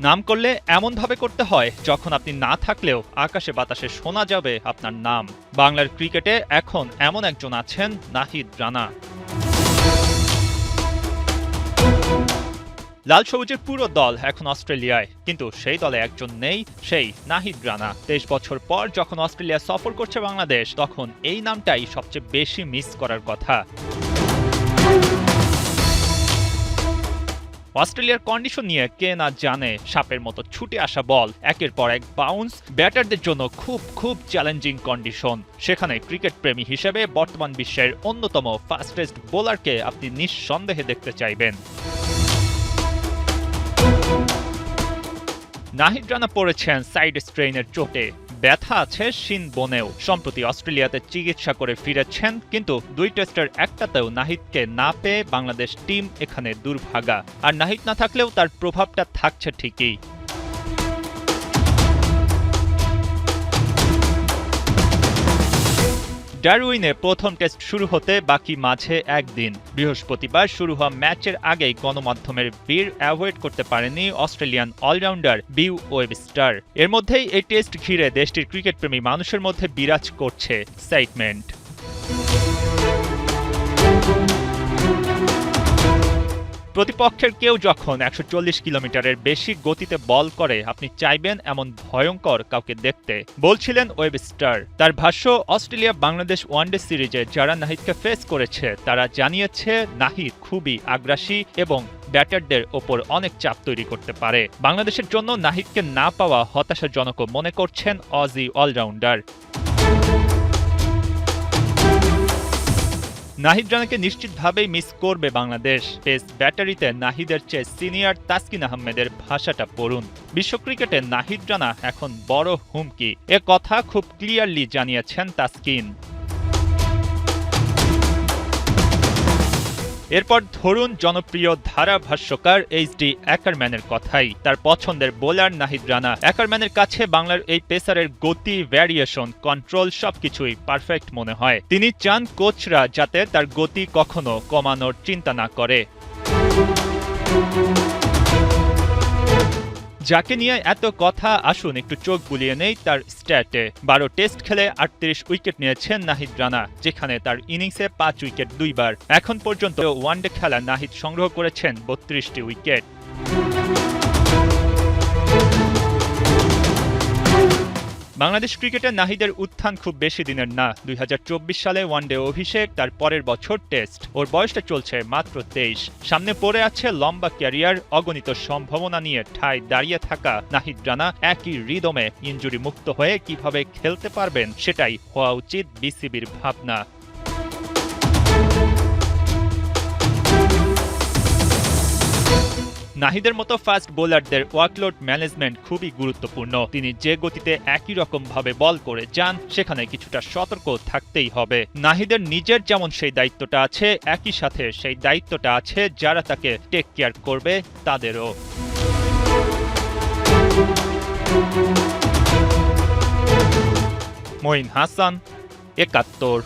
নাম করলে এমনভাবে করতে হয় যখন আপনি না থাকলেও আকাশে বাতাসে শোনা যাবে আপনার নাম। বাংলার ক্রিকেটে এখন এমন একজন আছেন, নাহিদ রানা। লাল সবুজের পুরো দল এখন অস্ট্রেলিয়ায়, কিন্তু সেই দলে একজন নেই, সেই নাহিদ রানা। 23 বছর পর যখন অস্ট্রেলিয়া সফর করছে বাংলাদেশ, তখন এই নামটাই সবচেয়ে বেশি মিস করার কথা। অস্ট্রেলিয়ার কন্ডিশন নিয়ে কে না জানে। সাপের মতো ছুটে আসা বল, একের পর এক বাউন্স, ব্যাটারদের জন্য খুব চ্যালেঞ্জিং কন্ডিশন। সেখানে ক্রিকেট প্রেমী হিসেবে বর্তমান বিশ্বের অন্যতম ফাস্টেস্ট বোলারকে আপনি নিঃসন্দেহে দেখতে চাইবেন। নাহিদ রানা পড়েছেন সাইড স্ট্রেইনের চোটে, ব্যথা আছে শিন বোনেও। সম্প্রতি অস্ট্রেলিয়াতে চিকিৎসা করে ফিরেছেন, কিন্তু 2 টেস্টের একটাতেও নাহিদকে না পেয়ে বাংলাদেশ টিম এখানে দুর্ভাগা। আর নাহিদ না থাকলেও তার প্রভাবটা থাকছে ঠিকই। ডারউইনে প্রথম টেস্ট শুরু হতে বাকি মাঝে একদিন। বৃহস্পতিবার শুরু হওয়া ম্যাচের আগেই গণমাধ্যমের ভিড় অ্যাভয়েড করতে পারেনি অস্ট্রেলিয়ান অলরাউন্ডার বিউ ওয়েবস্টার। এর মধ্যেই এই টেস্ট ঘিরে দেশটির ক্রিকেটপ্রেমী মানুষের মধ্যে বিরাজ করছে এক্সাইটমেন্ট। প্রতিপক্ষের কেউ যখন 140 কিলোমিটারের বেশি গতিতে বল করে, আপনি চাইবেন এমন ভয়ঙ্কর কাউকে দেখতে, বলছিলেন ওয়েবস্টার। তার ভাষ্য, অস্ট্রেলিয়া বাংলাদেশ ওয়ানডে সিরিজে যারা নাহিদকে ফেস করেছে তারা জানিয়েছে নাহিদ খুবই আগ্রাসী এবং ব্যাটারদের ওপর অনেক চাপ তৈরি করতে পারে। বাংলাদেশের জন্য নাহিদকে না পাওয়া হতাশাজনকও মনে করছেন অজি অলরাউন্ডার। নাহিদ রানাকে নিশ্চিতভাবেই মিস করবে বাংলাদেশ। পেস ব্যাটারিতে নাহিদের চেয়ে সিনিয়র তাসকিন আহমেদের ভাষাটা পড়ুন। বিশ্ব ক্রিকেটে নাহিদ রানা এখন বড় হুমকি, এ কথা খুব ক্লিয়ারলি জানিয়েছেন তাসকিন। এরপর ধরুন জনপ্রিয় ধারাভাষ্যকার এইচডি অ্যাকারম্যানের কথাই। তার পছন্দের বোলার নাহিদ রানা। অ্যাকারম্যানের কাছে বাংলার এই পেসারের গতি, ভ্যারিয়েশন, কন্ট্রোল সবকিছুই পারফেক্ট মনে হয়। তিনি চান কোচরা যাতে তার গতি কখনো কমানোর চিন্তা না করে। যাকে নিয়ে এত কথা, আসুন একটু চোখ বুলিয়ে নেই তার স্ট্যাটে। 12 টেস্ট খেলে 38 উইকেট নিয়েছেন নাহিদ রানা, যেখানে তার ইনিংসে 5 উইকেট 2 বার। এখন পর্যন্ত ওয়ানডে খেলা নাহিদ সংগ্রহ করেছেন 32টি উইকেট। বাংলাদেশ ক্রিকেটে নাহিদের উত্থান খুব বেশি দিনের না। 2024 সালে ওয়ানডে অভিষেক, তার পরের বছর টেস্ট। ওর বয়সটা চলছে মাত্র 23। সামনে পড়ে আছে লম্বা ক্যারিয়ার, অগণিত সম্ভাবনা নিয়ে ঠায় দাঁড়িয়ে থাকা নাহিদ রানা একই রিদমে ইনজুরি মুক্ত হয়ে কিভাবে খেলতে পারবেন, সেটাই হওয়া উচিত বিসিবির ভাবনা। নাহিদের মতো ফাস্ট বোলারদের ওয়ার্কলোড ম্যানেজমেন্ট খুবই গুরুত্বপূর্ণ। তিনি যে গতিতে একই রকম ভাবে বল করে যান, সেখানে কিছুটা সতর্ক থাকতেই হবে। নাহিদের নিজের যেমন সেই দায়িত্বটা আছে, একই সাথে সেই দায়িত্বটা আছে যারা তাকে টেক কেয়ার করবে তাদেরও। মঈন হাসান, ৭১।